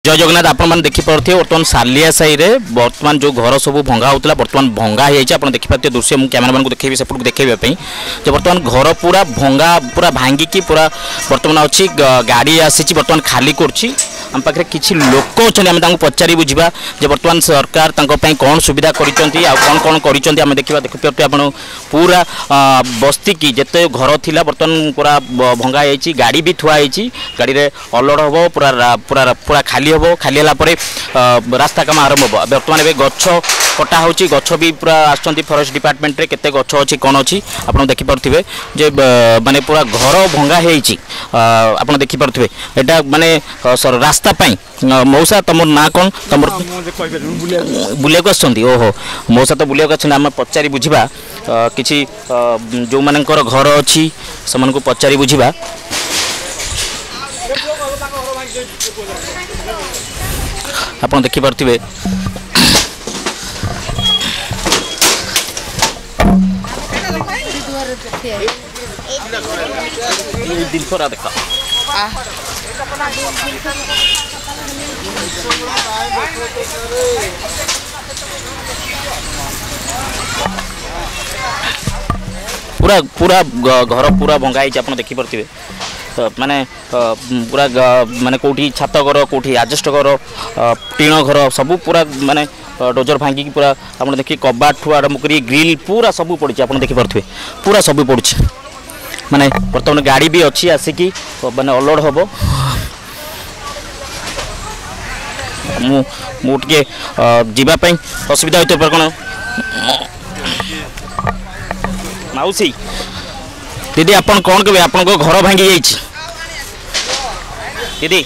जय जगन्नाथ आपण देखिपे बर्तमान सालिया साई रे बर्तमान जो घर सब भंगा होता बर्तमान भंगा हो देखिपे दृश्य मुझे कैमेरा मैन को देखेबी सेपट देखेबाई जो बर्तमान घर पूरा भंगा पूरा भांगिकी पूरा बर्तमान अच्छी गाड़ी आसी बर्तमान खाली करछि आम पाखे किसी लोक अच्छे पचारि बुझा जे बर्तमान सरकार कौन सुविधा करिसेंती आ कौन कौन करिसेंती आम देखा देखिपे आप पूरा बस्ती की जिते घर थिला बर्तमान पूरा भंगा जाइए गाड़ी भी थुआ गाड़ी रे अलड हम पूरा पूरा पूरा खाली हम खाली है रास्ता काम आरंभ हम बर्तमान ए गछ कटा हो गछ भी पूरा आसछंती फॉरेस्ट डिपार्टमेंट रे केते गछ अच्छी कौन अच्छी आप देखिपे जे माने पूरा घर भंगा होती आप देखिपे यहाँ माने रास्ता पाई मौसा तुम ना कौन तुम बुलिया ओहो मौसा तो बुलिया आम पचारि बुझा किसी जो मानकर घर अच्छी से पचारि बुझा आप देखिपे देखा पूरा पूरा घर पूरा भंगा आप देखिपे माने पूरा माने कोठी छात घर कोठी आजस्ट घर टीण घर सब पूरा माने डोजर भांगी पूरा आप देखिए कबाट ठू आरम्भ कर ग्रिल पूरा सब पड़ी आप देखिपे पूरा सब पड़ी माने बर्तमान गाड़ी भी अच्छी आसिकी माने अलड हम मुझे जीवाई असुविधा होते कौन मौसी दीदी आप कौन कहे आप घर भांगी जाइए दीदी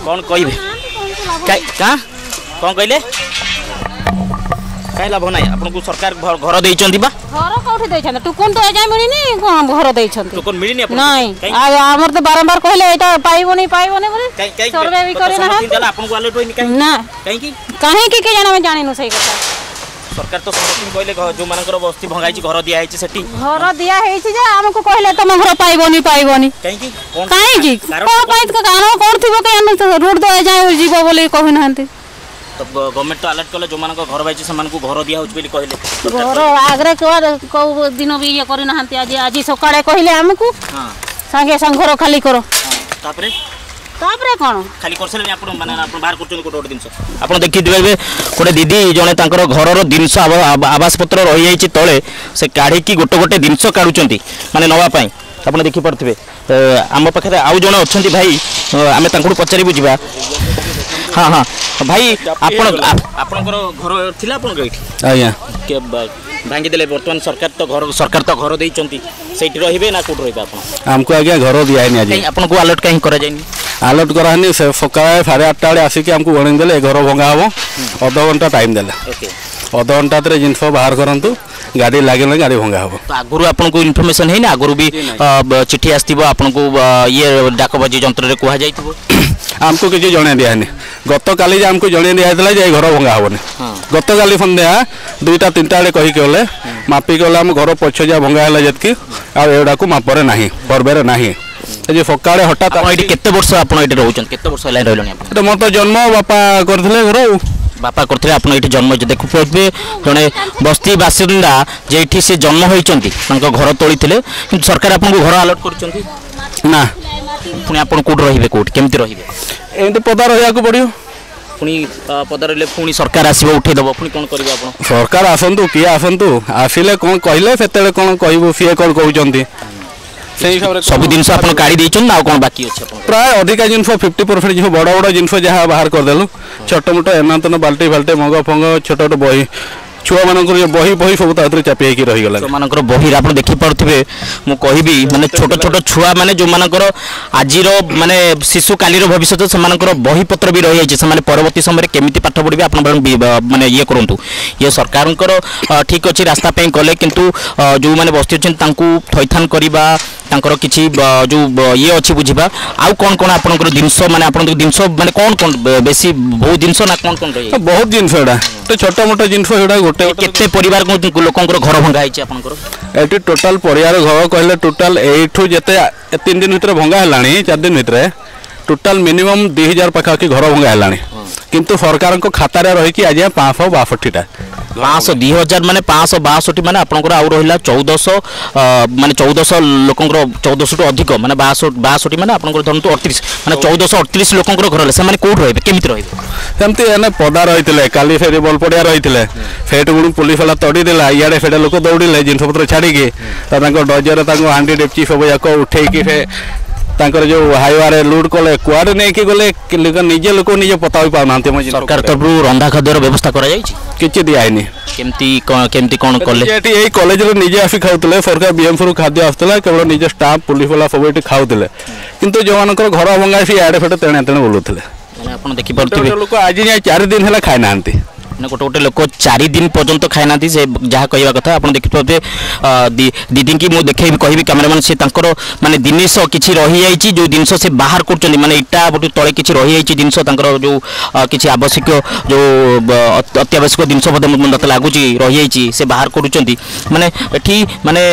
कौन कहे क्या कौन कहले कहीं लाभ ना आपको सरकार घर देइचंती बा घर कोठी देइछन टुकुन तो एजा मिलिनी घर देइछन टुकुन मिलिनी अपन नहीं हमर तो बारंबार कहले एटा पाइबोनी बोले सर्वे भी करे ना आपन को अलर्ट होइनी काहे ना काहे की के जाना मैं जानिनु सही कथा सरकार तो समथिंग कहले जो मानकर बस्ती भंगाई घर दिया है सेठी घर दिया है जे हमको कहले तुम घर पाइबोनी काहे की कोन पाइत का कारण कोन थिबो के रोड दे जाय जीवो बोले कहु नाहंती तो गवर्नमेंट तो अलर्ट कले जो मान घर पाई घर दिया कहले घर आगरे कौ दिन भी ये करना आज आज सकाळे कहले हमको संगे संग घर खाली करो तापरे कौन खाली करसले आपण माने आपण बाहर करचन कोट दिनस आपण देखि दिबे कोटे दीदी जने तांकर घरर दिनस आवास पत्र रहि जाइछि तळे से काढी की गोटे गोटे दिनस काढुचंती माने नवा पई आपण देखि परथिबे आम पाखे आउ जने अछंती भाई आमे तांकु पचारि बुझिबा हाँ हाँ भाई आपण घर थिला आपण गइठी आया के भांगी देले बर्तमान सरकार तो घर देइचंती सेठी रहिबे ना कोठ रहिबे आपण हमको आगे घर दिया है आज आपण को अलर्ट कहीं करा जायनी अलर्ट करानी से सकाळ 8:30 बेले आसिक हमको वार्निंग देले घर भंगा हम आधा घंटा टाइम देले ओके आधा घंटा तरे जिंस बाहर करंतु गाड़ी लागे गाड़ी भंगा हम तो आगुरु आपन को इन्फॉर्मेशन है ना आगुरु भी चिट्ठी आस्तिबो आपन को ये डाकबाजी यंत्र रे कुहा जाइतबो हमको किसी जणे दियानी गत काली हमको जणे दिया जे घर भंगा हेनी गत काली संध्या 2टा 3टा बेले कही के मापी के हम घर पछ जा भंगा है जतकी आड़ा को मापरे नहीं पर्वे नहीं जे सकाळे हठात केते वर्ष आपण एठी रहउछन केते वर्ष लाइन रहलनी आपण मोर तो जन्म बापा करथिले घर बापा करथिले आपण एठी जन्म देखु पड़बे जने बस्ती बासिंदा जेठी से जन्म होइचंती तांको घर तोळीथिले किंतु सरकार आपण को घर अलर्ट करचंती ना पुनी आपण कोड रहिबे कोड केमति रहिबे एंते पदा रहिया को पड़ियो पुनी पदा रहले पुनी सरकार आसीबो उठे दबो पुनी कोन करबे आपण सरकार आसंतु किया आसंतु आसिले कोन कहिले सेतेले कोन कहबो सिए कोन कहउचंती सब जिनस आप गाड़ी देछन ना कोन बाकी अछि अपन प्राय अधिका जिनस 50% जो बड़ बड़ जिनस जहाँ बाहर कर देलु छोट मोट एनातन बाल्टी फाल्टे मग फंग छोट छोट बही छुआ मानकर बही बही सब तातिर चापी होकी रही गला मानकर बही आप देखि पड़थिबे मु कहिबी माने छोट छोट छुआ माने जो मानकर आजिरो माने शिशु कालीर भविष्यत से मानकर बही पत्र भी रही जाइए से माने परवर्ती समय केमिति पाठ पढ़िबे आपण माने ये करंतु ये सरकारनकर ठीक अछि रास्ता पे कले किंतु जो माने बस्ती छन तांकू थैथान करबा तांकर किछि जो ये अछि बुझिबा आउ कोन कोन आपनकर दिनस माने आपन दिनस माने कोन कोन बेसी बहुत दिनस ना कोन कोन रही बहुत दिनस एडा छोट मोट जिनस एडा गोटे केते परिवार को लोकंकर घर भंगा आइछि आपनकर एटी टोटल परिवार घर कहले टोटल एठू जते 3 दिन भीतर भंगा हलाणी 4 दिन भीतर टोटल मिनिमम 2000 पाखा की घर भंगा हलाणी किंतु सरकार खातार रही आज 562टा 2000 माने 562 माने आपनकर आउ रहिला 1400 माने 1400 लोकंकर 1400 टु अधिक माने 62 माने आपनकर धरंतु 38 माने 1438 लोकंकर घर से माने कोठ रहबे केमिति रहबे सेमती एने पदा रहितले काली फेरी बल पड़िया रहितले फेट गुण पुलिस वाला तड़ी देला इयाडे फेडे लोक दौड़िले जिनस पत्र छाड़ी के डजर हांडी डेपची सब याक उठे कि तांकर जो हाईवे लुट कले कुआडे नहीं कि गले निजे लोक निजे पता भी पाना सरकार तरफ रंधा खाद्यर व्यवस्था करा जायछि किछि दियाइनी केमती कोन कले एटी एई कॉलेज रे निजे आसी खाउतले सरकार बीएमसी रु खाद्य आस्तला केवल निजे स्टाफ पुलिस वाला सब एटी खाउतले किंतु जो मानकर घर भंगा सी आडे फेटे तेणे तेणे बोलुतले माने आपण देखि परथिबे लोक आज 4 दिन हला खाइ नांती गोटे गोटे लोक 4 दिन पर्यंत खाई ना से जहाँ कहवा कथा आप देखिए दीदी की मुझे देखे कहि कैमेरामैन से माने जिनिस किसी रही जाइए जो जिनस से बाहर कर माने इटा गोटे तले किसी रही जाइए जिनस जो किसी आवश्यक जो अत्यावश्यक जिनस मत लगुच रही जाइए से बाहर कर माने एठी माने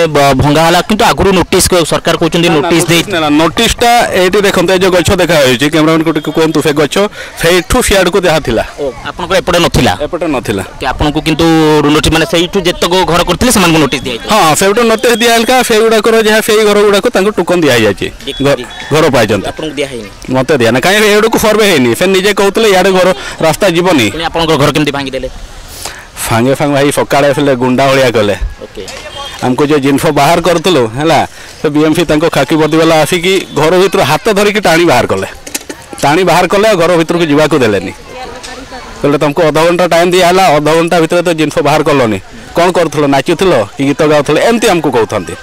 भंगाला किंतु आगुरी नोटिस सरकार कहते नोटिस दे नोटिसटा ये देखते जो गछ देखा कैमेरामैन को कहतु से गछ से सियाड़ को जहाँ था आपन एपटे नथिला एपटे नथिला आपनको किंतु नोटिस माने सेइठु जेतक घर करथिले समान को नोटिस दिया हां सेउटो नोटिस दिया हलका से गुडा करो जहाँ से घर गुडा को तांको टोकन दिया जायछि घर पाइ जंत आपनको दिया हैनी मते दिया ना काहे एडो को सर्वे हैनी से निजे कहतले याडे घर रास्ता जीवनी आपनको घर केमति भांगी देले फांगे भाई सकाळे आसले गुंडा होलिया कले ओके हमको जो जिनफो बाहर करतलो हैला तो बीएमसी तांको खाकी वर्दी वाला आसी कि घर भीतर हाथ धरि कि टाणी बाहर कले घर भीतर को जीवा को देलेनी तो तुमको अध घंटा टाइम दिया अध घंटा भितर तो जिनस बाहर कलनी कौन कर नाचुल कि गीत गाँव एमती आमको कहते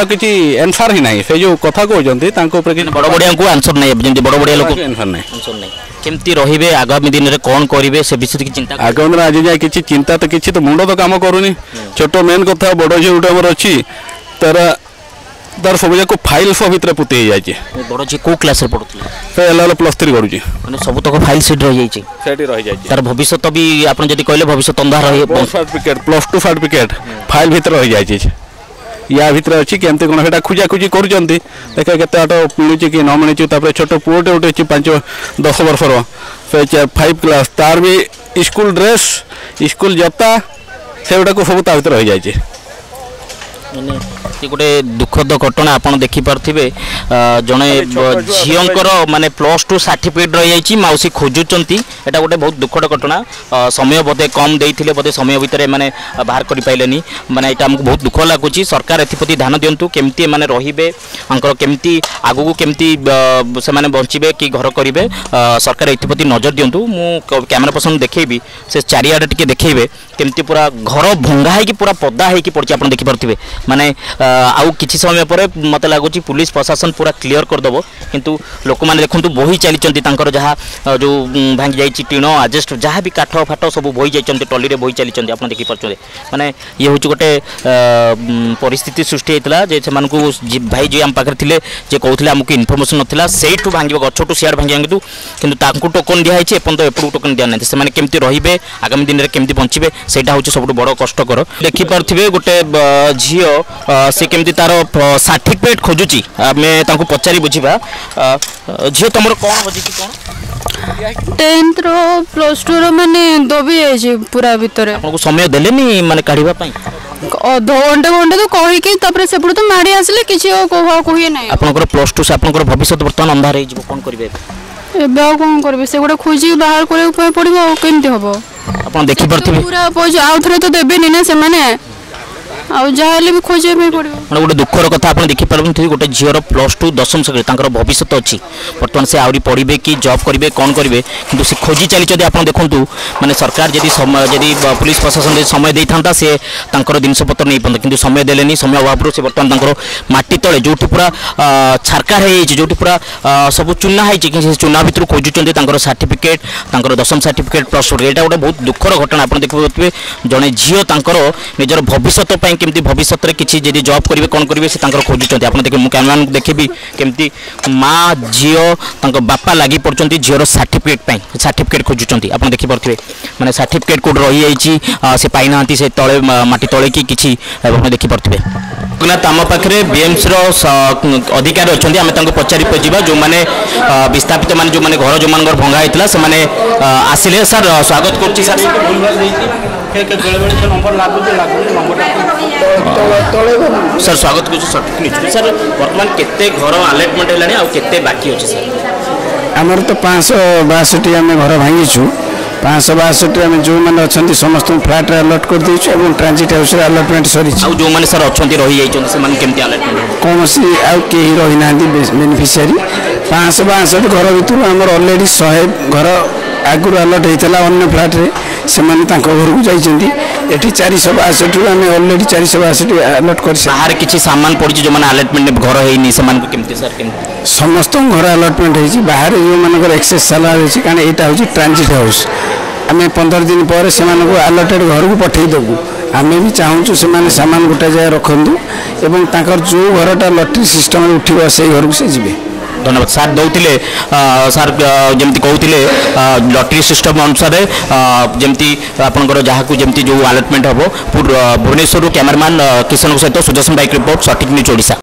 किसी एनसर ही नहीं से जो कथा कहते बड़ बड़िया को आंसर नहीं जमी बड़ बड़िया लोग आंसर नहीं केमती रहिबे आगामी दिन रे कौन करिवे से विषय की चिंता आगामी दिन आज जाए किसी चिंता तो किसी तो मुंड तो काम करूनी छोट मेन कथा बड़ झी गोटे आमर अच्छी तार सब जाक फाइल सब भितर पुति जाइए बड़ झी को क्लास रे पढुतले से एला +3 करूची माने सब तक फाइल सीट रह जाइए सेठी रह जाइए तार भविष्य भी आपन जदी कहले भविष्य अंधा रही सर्टिफिकेट +2 सर्टिफिकेट फाइल भितर रह जाइए या भितर अच्छी केमती कौन से खोजा खोजी कर देखे केते आट मिलूँ कि न मिलूँ तापर छोट पुओटे गोटे अच्छी 5-10 वर्षर से 5 क्लास तार भी स्कूल ड्रेस स्कूल जता से गुटा सब ता भर रह जाइए गोटे दुखद घटना आप देखिपे जड़े झीर माने +2 सर्टिफिकेट रही जाइए मौसी खोजुंट एटा गोटे बहुत दुखद घटना समय बोधे कम देते बोधे समय भितर माने बाहर कर पाइले माने यहाँ आमको बहुत दुख लगुच सरकार एप्रति ध्यान दिंतु केमती माने रहिबे केमती आगू केमती से माने बंचिबे कि घर करेंगे सरकार एप्रति नजर दिंतु मु कैमरा पर्सन देखी से चारिआडे टिके देखिए केमती पूरा घर भंगा है कि पूरा पदा है कि पड़ी आप देखिपे माने आउ किछि समय पर मत लगुच पुलिस प्रशासन पूरा क्लियर करदेव किंतु लोक मैंने देखु बोही चली जहाँ जो भांगी जाइए टीण आजेस्ट जहाँ भी काठ फाट सब बोही जाइए टली बोही चली आप देखिपे माने ये हूँ गोटे परिस्थिति सृष्टि होता जे से भाई जी आम पाखे थे जे कहते आमको इनफर्मेशन नाला से भांग गछटू सियाड़ भांगे किंतु टोकन दिखाई एपर्तंत एपटू टोकन दिया ना से केमती रहिबे आगामी दिन में केमती बंचे से सब बड़ कष्टकर देखिपे गोटे झील से केमती तार सर्टिफिकेट खोजुची आम पचारि बुझा झील तुम कौन खोजी कौन 10th रो +2 रो माने दबी जाइए पूरा भितर आपको समय देलेनी माने काढिबा पई अध घंटे तो कही कि तापर सेपड़ तो माड़ी आसले किसी कही ना आपनकर +2 से आपनकर भविष्य वर्तमान अंधार हो जिवो कोन करिवे एबे कौन करबे से गोटे खोजी बाहर करे पड़िबो केमती हबो आपन देखि परथिबे पूरा पैसा आउ थरे तो देबे नि ना से माने आउ जाहले भी खोजे में पड़िबो माने गोटे दुखर कथा आपन देखि परबथि गोटे झियर +2 दशम श्रेणी तांकर भविष्य अछि वर्तमान से आउरी पढ़िबे कि जॉब करिवे कोन करिवे किंतु से खोजी चली जदी आपन देखंतु माने सरकार जदी पुलिस प्रशासन जदी समय देई थांता से तांकर जिनस पत्र नै पन किंतु समय देलेनी समय अभाव से वर्तमान तांकर माटी तळे जोठी पूरा छारकार हे जोठी पूरा सब चुना है कि चुना भितर खोजुचंदे तांकर सर्टिफिकेट तांकर दशम सर्टिफिकेट +2 एटा गोटे बहुत दुखर घटना आपन देखिबे जने झियो तांकर निजर भविष्य पई केमती भविष्य में किसी जी जॉब करेंगे कौन करेंगे से खोजुंट आप देखिए मुझे कैमरामैन देखी केमती माँ झील बापा लगी पड़ते झीर सर्टिफिकेट खोजुंट आप देखिपे मैंने सर्टिफिकेट कौट रही जाइए से पाई ना से तले माटी तले कि किसी देखिपे आम पाखे बीएमसी अधिकारी अच्छा आम पचारि जा जो मैंने विस्थापित मैंने जो मैंने घर जो मान भंगा होता से आसिले सर स्वागत कर सर स्वागत कर सर बर्तमान केते घर अलर्टमेंट है बाकी अच्छे सर आमर तो 562 आम घर भांगीचु 562 आम जो मैंने अच्छा समस्त फ्लाट अलर्ट कर देचु और ट्रांजिट हाउस अलर्टमेंट सरी जो मैंने सर अच्छा रही जाती अलर्टमेंट कौन सी आई रही ना बेनिफिशियरी 562 घर भर आमर अलरेडी 100 घर आगुरी अलर्ट होता अन्य फ्लाट्रे से घर को जाइए ये 462 आम अलरेडी 462 अलर्ट कर बाहर किसी सामान पड़ी जो मैंने अलर्टमेंट घर होनी सर समस्त घर अलर्टमेंट होती बाहर जो मान एक्सेस साला होती कारण यहाँ हूँ ट्रांजिट हाउस आम 15 दिन पर से अलर्टेड घर को पठेदेबू आम भी चाहूँ से सामान गोटे जगह रखु जो घरटा लटरी सिस्टम उठे से घर को से जी धन्यवाद सार दौले सार जमी कहते लटरी सिस्टम अनुसार जमी आपंकर जहाँ जमी जो अलर्टमेंट हम भुवनेश्वर कैमरामैन किशन सहित सुदर्शन बाइक रिपोर्ट सठिक न्यूज ओडिशा।